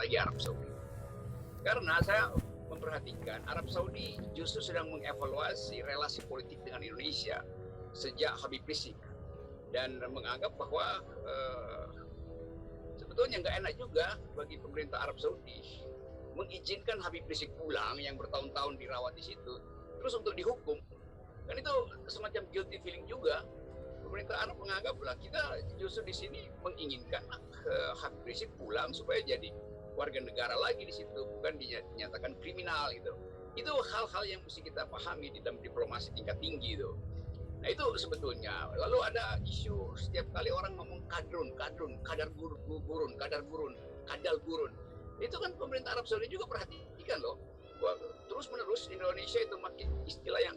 apalagi Arab Saudi. Karena saya memperhatikan Arab Saudi justru sedang mengevaluasi relasi politik dengan Indonesia sejak Habib Rizik dan menganggap bahwa sebetulnya nggak enak juga bagi pemerintah Arab Saudi mengizinkan Habib Rizik pulang yang bertahun-tahun dirawat di situ terus untuk dihukum. Kan itu semacam guilty feeling juga. Pemerintah Arab menganggaplah kita justru di sini menginginkan Habib Rizik pulang supaya jadi warga negara lagi di situ, bukan dinyatakan kriminal gitu. Itu hal-hal yang mesti kita pahami di dalam diplomasi tingkat tinggi itu. Nah itu sebetulnya. Lalu ada isu setiap kali orang ngomong kadal gurun. Itu kan pemerintah Arab Saudi juga perhatikan loh. Terus menerus Indonesia itu makin istilah yang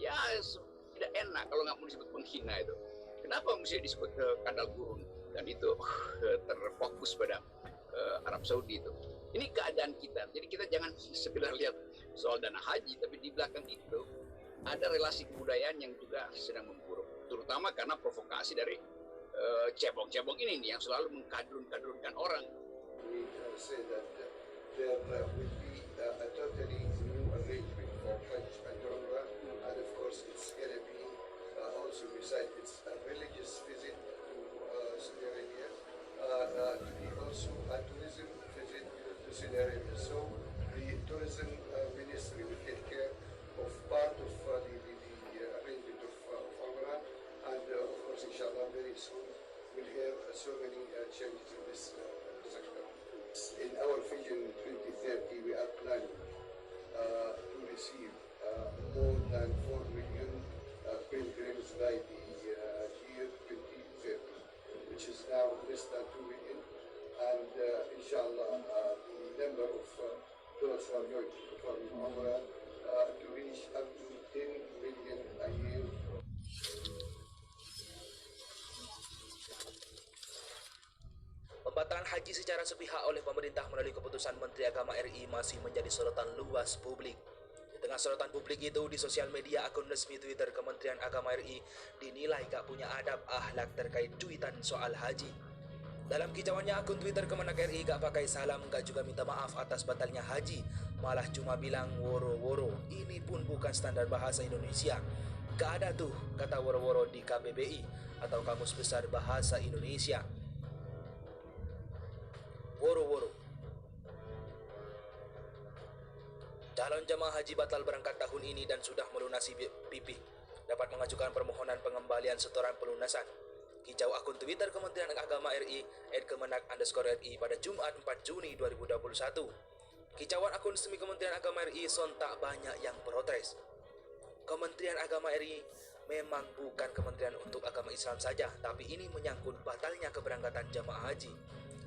ya tidak enak kalau nggak mau disebut menghina itu. Kenapa mesti disebut kadal gurun? Dan itu terfokus pada Arab Saudi itu. Ini keadaan kita. Jadi kita jangan sekedar lihat soal dana haji, tapi di belakang itu ada relasi kebudayaan yang juga sedang memburuk. Terutama karena provokasi dari cebong-cebong ini nih, yang selalu mengkadrun-kadrunkan orang. We say that there will be a totally new arrangement for Hajj and Umrah, and of course it's going to be also besides it's a religious visit to Saudi Arabia, to be also a tourism visit to Saudi Arabia. So the tourism ministry will take care of part of the arrangement of Umrah, and of course inshallah very soon we'll have so many changes in this sector. In our Vision 2030, we are planning to receive more than 4 million pilgrims by the year 2030, which is now less than 2 million. And inshallah, the number of those who are going to perform Umrah to reach up to 10 million a year. Pembatalan haji secara sepihak oleh pemerintah melalui keputusan Menteri Agama RI masih menjadi sorotan luas publik. Di tengah sorotan publik itu, di sosial media akun resmi Twitter Kementerian Agama RI dinilai gak punya adab akhlak terkait cuitan soal haji. Dalam kicauannya, akun Twitter Kemenak RI gak pakai salam, gak juga minta maaf atas batalnya haji, malah cuma bilang woro-woro. Ini pun bukan standar bahasa Indonesia. Gak ada tuh kata woro-woro di KBBI atau Kamus Besar Bahasa Indonesia. Woro-woro. Calon jemaah haji batal berangkat tahun ini dan sudah melunasi PP dapat mengajukan permohonan pengembalian setoran pelunasan. Kicau akun Twitter Kementerian Agama RI @kemenak_RI pada Jumat 4 Juni 2021. Kicauan akun resmi Kementerian Agama RI sontak banyak yang protes. Kementerian Agama RI memang bukan kementerian untuk agama Islam saja, tapi ini menyangkut batalnya keberangkatan jamaah haji.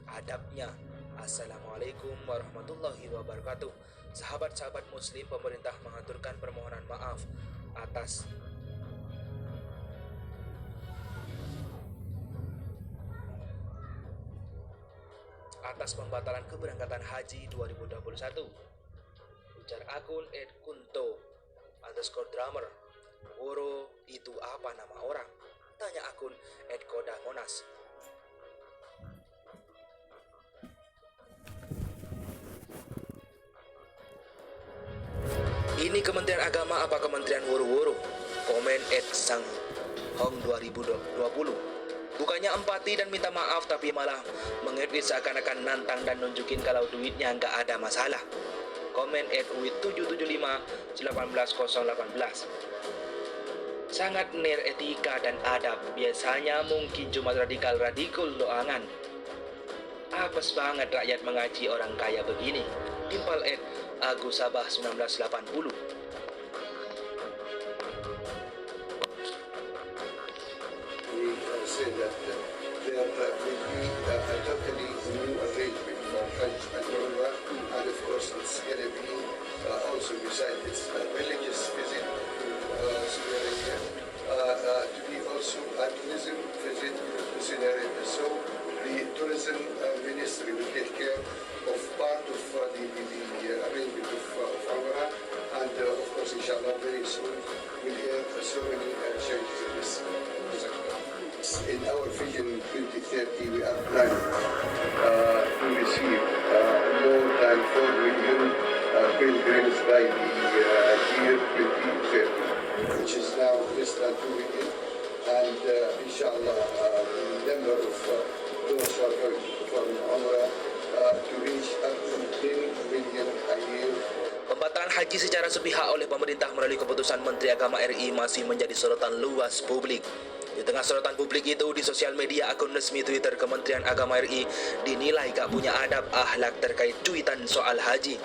Adabnya. Assalamualaikum warahmatullahi wabarakatuh. Sahabat-sahabat muslim, pemerintah mengaturkan permohonan maaf atas pembatalan keberangkatan haji 2021. Ujar akun @kunto_drummer. Woro itu apa nama orang? Tanya akun @kodamonas. Ini Kementerian Agama apa Kementerian Woro-Woro? Komen @sanghong2020. Bukannya empati dan minta maaf, tapi malah mengedit seakan-akan nantang dan nunjukin kalau duitnya nggak ada masalah. Komen @wit775180018. Sangat ner etika dan adab. Biasanya mungkin cuma radikal doangan. Apes banget rakyat mengaji orang kaya begini. Timpal Agus Sabah 1980. We say that there will be a totally new arrangement for Hajj and Umrah, and of course it's going to be also besides its religious visit to Saudi Arabia, to be also a tourism visit to Saudi Arabia. So the tourism ministry will take care of part of the arrangement of Umrah, and of course inshallah very soon we'll have so many changes in this sector. In our Vision 2030 we are planning to receive pilgrims by the year 2030, which is now less than 2 million. And inshallah, the number of those who are going to perform Umrah to reach up to 10 million a year. Pembatalan haji secara sepihak oleh pemerintah melalui keputusan Menteri Agama RI masih menjadi sorotan luas publik. Di tengah sorotan publik itu, di sosial media akun resmi Twitter Kementerian Agama RI dinilai gak punya adab akhlak terkait cuitan soal haji.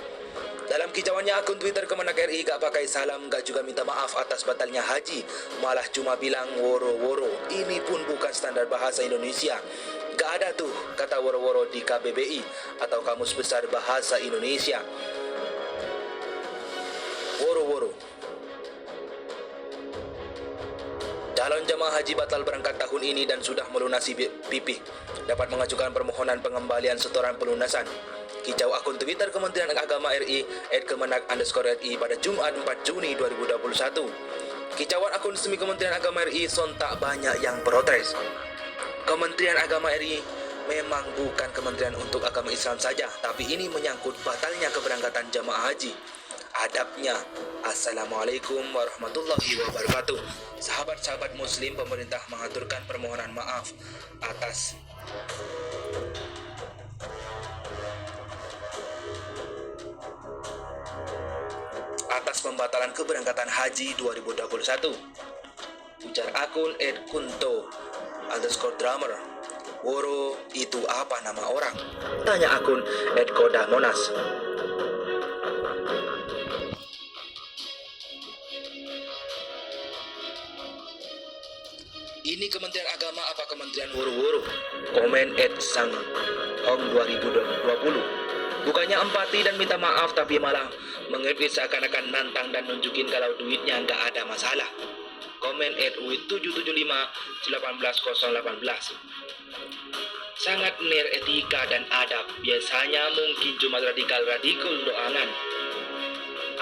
Dalam kicauannya, akun Twitter Kemenak RI gak pakai salam, gak juga minta maaf atas batalnya haji, malah cuma bilang woro-woro. Ini pun bukan standar bahasa Indonesia. Gak ada tuh kata woro-woro di KBBI atau Kamus Besar Bahasa Indonesia. Woro-woro. Calon jemaah haji batal berangkat tahun ini dan sudah melunasi PP dapat mengajukan permohonan pengembalian setoran pelunasan. Kicau akun Twitter Kementerian Agama RI @kemenak_RI pada Jumat 4 Juni 2021. Kicauan akun resmi Kementerian Agama RI sontak banyak yang protes. Kementerian Agama RI memang bukan kementerian untuk agama Islam saja, tapi ini menyangkut batalnya keberangkatan jamaah haji. Adabnya. Assalamualaikum warahmatullahi wabarakatuh. Sahabat-sahabat muslim, pemerintah mengaturkan permohonan maaf atas pembatalan keberangkatan haji 2021. Ujar akun @kunto_drummer. Woro itu apa nama orang? Tanya akun @kodamonas. Ini Kementerian Agama apa Kementerian Woro-Woro? Komen @sanghong2020. Bukannya empati dan minta maaf, tapi malah mengedit seakan-akan nantang dan nunjukin kalau duitnya nggak ada masalah. Komen @wit775180018. Sangat etika dan adab. Biasanya mungkin cuma radikal doangan.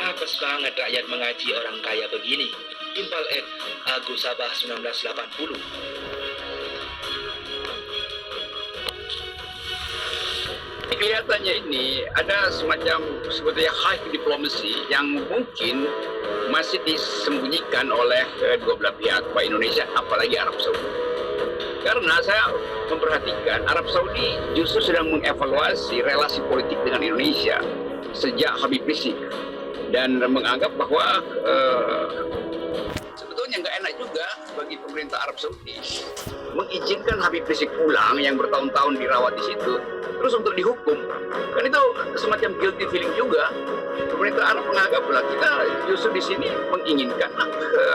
Apes banget rakyat mengaji orang kaya begini. Timpal @agusabah 1980. Kelihatannya ini ada semacam sebetulnya high diplomacy yang mungkin masih disembunyikan oleh kedua belah pihak, baik Indonesia apalagi Arab Saudi. Karena saya memperhatikan Arab Saudi justru sedang mengevaluasi relasi politik dengan Indonesia sejak Habib Rizik dan menganggap bahwa sebetulnya nggak enak juga bagi pemerintah Arab Saudi mengizinkan Habib Rizik pulang yang bertahun-tahun dirawat di situ terus untuk dihukum. Kan itu semacam guilty feeling juga. Pemerintah Arab menganggap lah kita justru di sini menginginkan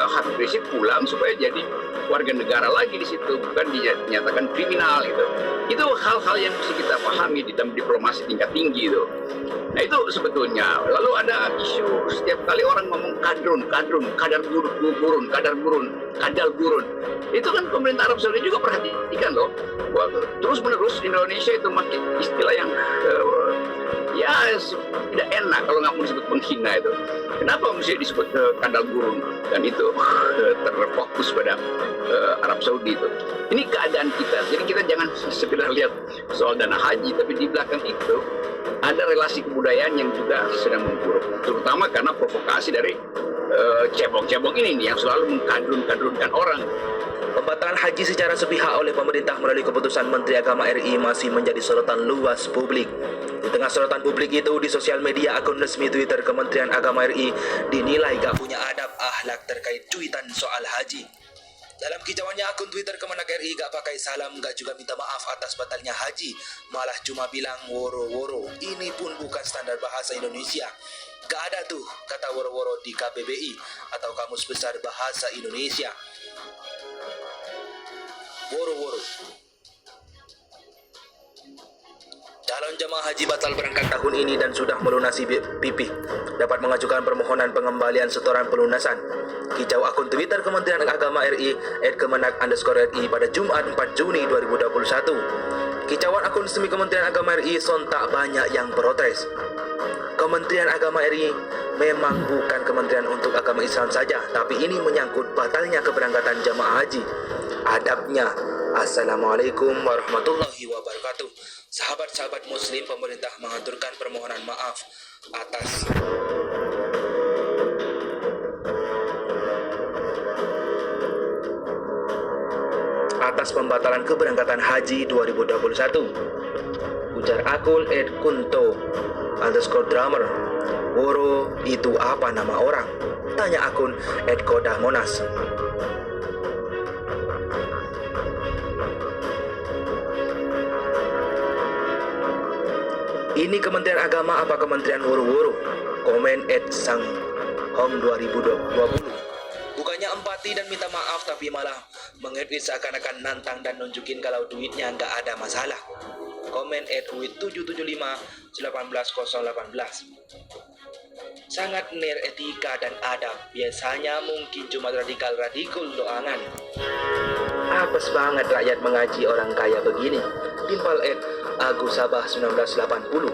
Habib Rizik pulang supaya jadi warga negara lagi di situ, bukan dinyatakan kriminal gitu. Itu hal-hal yang mesti kita pahami di dalam diplomasi tingkat tinggi itu. Nah itu sebetulnya. Lalu ada isu setiap kali orang ngomong kadar gurun. Itu kan pemerintah Arab Saudi juga perhatikan loh. Terus menerus Indonesia itu makin istilah yang tidak enak kalau nggak mau disebut menghina itu. Kenapa mesti disebut kadal gurun dan itu terfokus pada Arab Saudi itu. Ini keadaan kita. Jadi kita jangan sekedar lihat soal dana haji, tapi di belakang itu ada relasi kebudayaan yang juga sedang memburuk. Terutama karena provokasi dari cebong-cebong ini nih yang selalu mengkadrun-kadrunkan orang. Pembatalan haji secara sepihak oleh pemerintah melalui keputusan Menteri Agama RI masih menjadi sorotan luas publik. Di tengah sorotan publik itu, di sosial media akun resmi Twitter Kementerian Agama RI dinilai gak punya adab akhlak terkait cuitan soal haji. Dalam kicauannya, akun Twitter Kemenak RI gak pakai salam, gak juga minta maaf atas batalnya haji, malah cuma bilang woro-woro. Ini pun bukan standar bahasa Indonesia. Gak ada tuh kata woro-woro di KBBI atau Kamus Besar Bahasa Indonesia. Woro-woro. Calon jemaah haji batal berangkat tahun ini dan sudah melunasi PP dapat mengajukan permohonan pengembalian setoran pelunasan. Kicau akun Twitter Kementerian Agama RI @kemenak_RI pada Jumat 4 Juni 2021. Kicauan akun resmi Kementerian Agama RI sontak banyak yang protes. Kementerian Agama RI memang bukan kementerian untuk agama Islam saja, tapi ini menyangkut batalnya keberangkatan jamaah haji. Adabnya. Assalamualaikum warahmatullahi wabarakatuh. Sahabat-sahabat muslim, pemerintah mengaturkan permohonan maaf atas pembatalan keberangkatan haji 2021. Ujar akun @kunto_drummer. Woro itu apa nama orang? Tanya akun @kodahmonas. Ini Kementerian Agama apa Kementerian Woro-Woro? Komen @sanghong2020. Bukannya empati dan minta maaf, tapi malah mengedit seakan-akan nantang dan nunjukin kalau duitnya nggak ada masalah. Komen @wit775180018. Sangat nir etika dan adab. Biasanya mungkin cuma radikal doangan. Apes banget rakyat mengaji orang kaya begini. Timpal Agus Sabah 1980.